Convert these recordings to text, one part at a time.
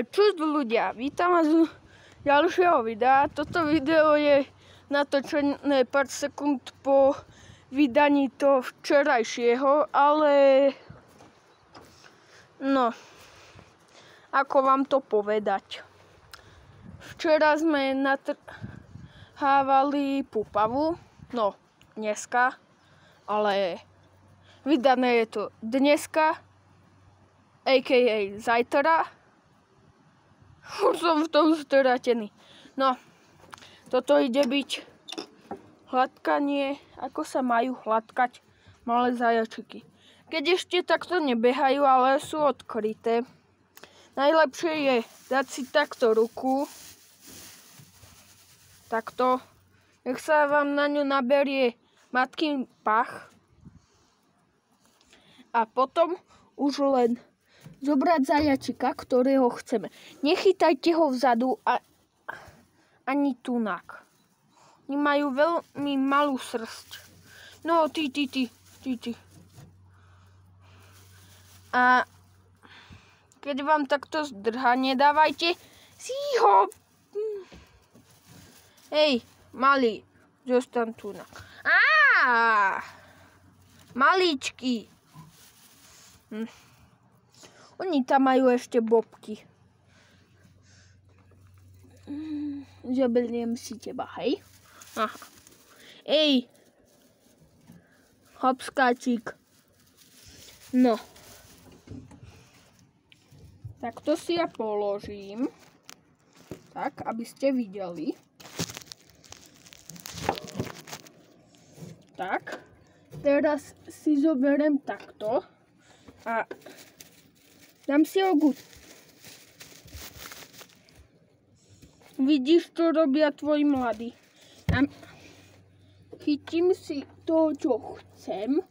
Čus ľudia, vítam vás u ďalšieho videa. Toto video je natočené pár sekúnd po vydaní toho včerajšieho, ale no, ako vám to povedať. Včera sme natrhávali pupavu, no dneska, ale vydané je to dneska, a.k.a. zajtra. Už som v tom stratený. No, toto ide byť hladkanie, ako sa majú hladkať malé zajačiky. Keď ešte takto nebehajú, ale sú odkryté. Najlepšie je dať si takto ruku. Takto. Nech sa vám na ňu naberie matkin pach. A potom už len zobrať zajačika, ktorého chceme. Nechytajte ho vzadu ani tunak. Oni majú veľmi malú srst. No, ty. A keď vám takto zdrha, nedávajte si ho. Hej, malý, zostan tunak. Maličký. Oni tam majú ešte bobky. Zaberiem si teba, hej? Aha. Ej! Hopskáčik. No. Tak to si ja položím. Tak, aby ste videli. Tak. Teraz si zoberiem takto. A dám si ogut. Vidíš, čo robia tvoji mladí. Chytím si to, čo chcem.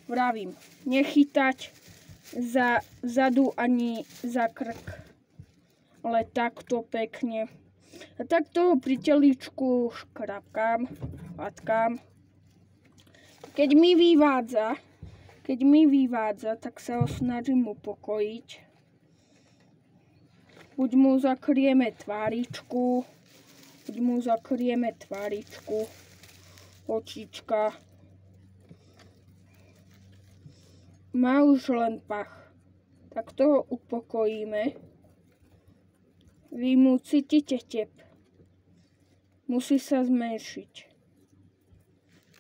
Vravím, nechytať za zadu ani za krk. Ale takto pekne. A takto pri teličku škrapkám, hladkám. Keď mi vyvádza, tak sa ho snažím upokojiť. Buď mu zakrieme tváričku, očička. Má už len pach. Tak toho upokojíme. Vy mu cítite tep. Musí sa zmenšiť.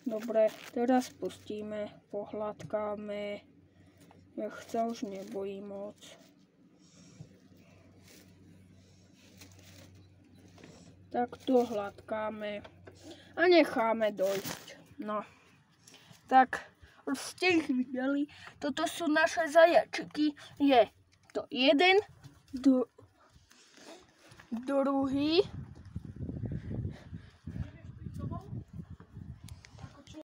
Dobre, teraz pustíme, pohľadkáme. Nech sa už nebojí moc. Tak to hladkáme a necháme dojsť. No, tak už ste ich videli. Toto sú naše zajačiky. Je to jeden, druhý,